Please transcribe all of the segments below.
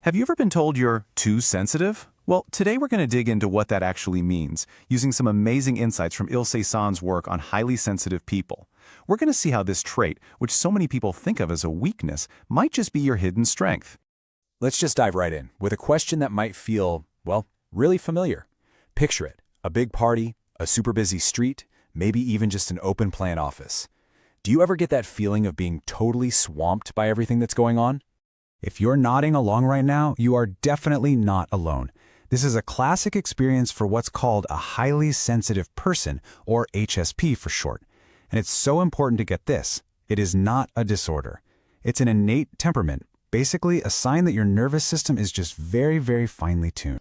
Have you ever been told you're too sensitive? Well, today we're going to dig into what that actually means, using some amazing insights from Ilse San's work on highly sensitive people. We're going to see how this trait, which so many people think of as a weakness, might just be your hidden strength. Let's just dive right in with a question that might feel, well, really familiar. Picture it, a big party, a super busy street, maybe even just an open plan office. Do you ever get that feeling of being totally swamped by everything that's going on? If you're nodding along right now, you are definitely not alone. This is a classic experience for what's called a highly sensitive person, or HSP for short. And it's so important to get this. It is not a disorder. It's an innate temperament, basically a sign that your nervous system is just very, very finely tuned.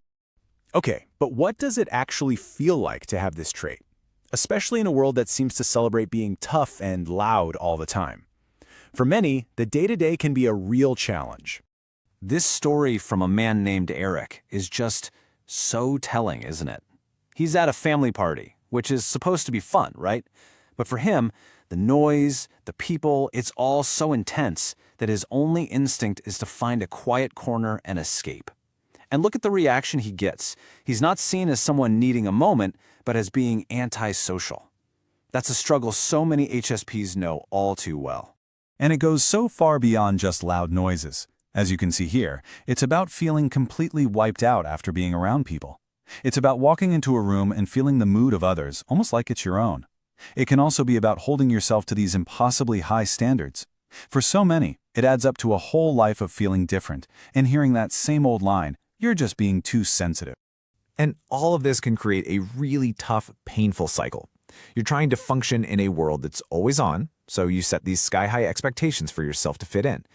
Okay, but what does it actually feel like to have this trait? Especially in a world that seems to celebrate being tough and loud all the time. For many, the day-to-day can be a real challenge. This story from a man named Eric is just so telling, isn't it? He's at a family party, which is supposed to be fun, right? But for him, the noise, the people, it's all so intense that his only instinct is to find a quiet corner and escape. And look at the reaction he gets. He's not seen as someone needing a moment, but as being antisocial. That's a struggle so many HSPs know all too well. And it goes so far beyond just loud noises. As you can see here, it's about feeling completely wiped out after being around people. It's about walking into a room and feeling the mood of others, almost like it's your own. It can also be about holding yourself to these impossibly high standards. For so many, it adds up to a whole life of feeling different and hearing that same old line, "You're just being too sensitive." And all of this can create a really tough, painful cycle. You're trying to function in a world that's always on, so you set these sky-high expectations for yourself to fit in.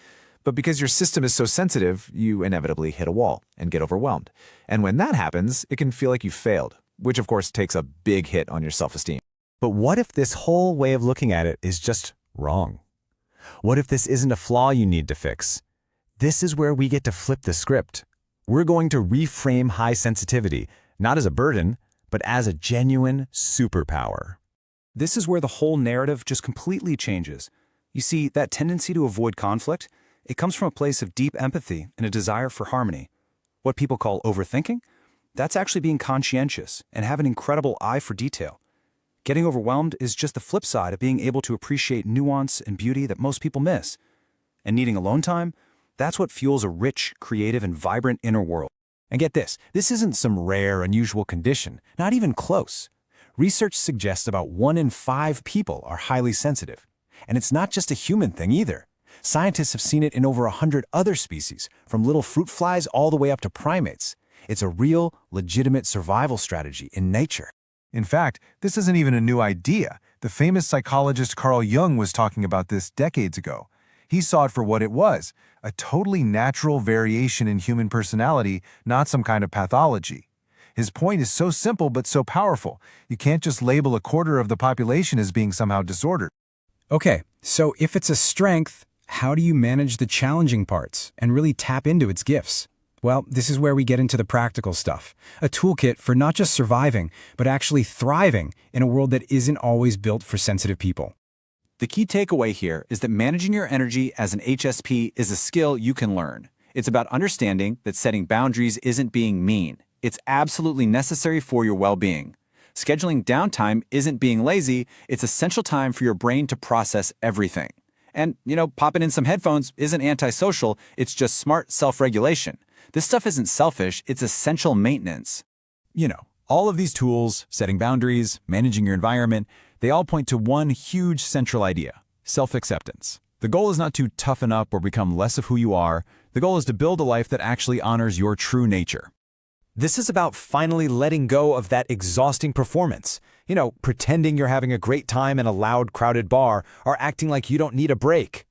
But because your system is so sensitive, you inevitably hit a wall and get overwhelmed. And when that happens, it can feel like you failed, which of course takes a big hit on your self-esteem. But what if this whole way of looking at it is just wrong? What if this isn't a flaw you need to fix? This is where we get to flip the script. We're going to reframe high sensitivity, not as a burden, but as a genuine superpower. This is where the whole narrative just completely changes. You see, that tendency to avoid conflict, it comes from a place of deep empathy and a desire for harmony. What people call overthinking, that's actually being conscientious and have an incredible eye for detail. Getting overwhelmed is just the flip side of being able to appreciate nuance and beauty that most people miss. And needing alone time, that's what fuels a rich, creative, and vibrant inner world. And get this isn't some rare, unusual condition, not even close. Research suggests about 1 in 5 people are highly sensitive. And it's not just a human thing either. Scientists have seen it in over 100 other species, from little fruit flies all the way up to primates. It's a real, legitimate survival strategy in nature. In fact, this isn't even a new idea. The famous psychologist Carl Jung was talking about this decades ago. He saw it for what it was, a totally natural variation in human personality, not some kind of pathology. His point is so simple but so powerful. You can't just label a quarter of the population as being somehow disordered. Okay, so if it's a strength, how do you manage the challenging parts and really tap into its gifts? Well, this is where we get into the practical stuff. A toolkit for not just surviving, but actually thriving in a world that isn't always built for sensitive people. The key takeaway here is that managing your energy as an HSP is a skill you can learn. It's about understanding that setting boundaries isn't being mean. It's absolutely necessary for your well-being. Scheduling downtime isn't being lazy, it's essential time for your brain to process everything. And, popping in some headphones isn't antisocial, it's just smart self-regulation. This stuff isn't selfish, it's essential maintenance. All of these tools, setting boundaries, managing your environment, they all point to one huge central idea: self-acceptance. The goal is not to toughen up or become less of who you are. The goal is to build a life that actually honors your true nature. This is about finally letting go of that exhausting performance. Pretending you're having a great time in a loud, crowded bar or acting like you don't need a break.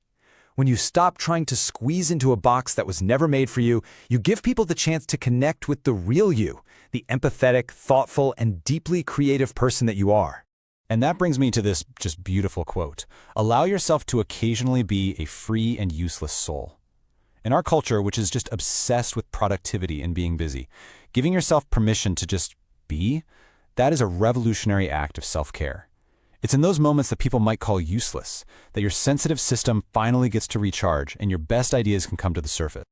When you stop trying to squeeze into a box that was never made for you, you give people the chance to connect with the real you, the empathetic, thoughtful, and deeply creative person that you are. And that brings me to this just beautiful quote: "Allow yourself to occasionally be a free and useless soul." In our culture, which is just obsessed with productivity and being busy, giving yourself permission to just be, that is a revolutionary act of self-care. It's in those moments that people might call useless, that your sensitive system finally gets to recharge and your best ideas can come to the surface.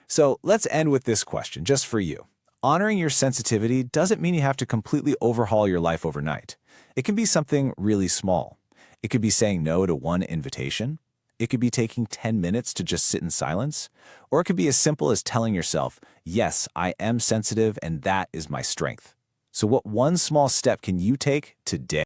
So let's end with this question, just for you. Honoring your sensitivity doesn't mean you have to completely overhaul your life overnight. It can be something really small. It could be saying no to one invitation. It could be taking 10 minutes to just sit in silence. Or it could be as simple as telling yourself, yes, I am sensitive and that is my strength. So what one small step can you take today?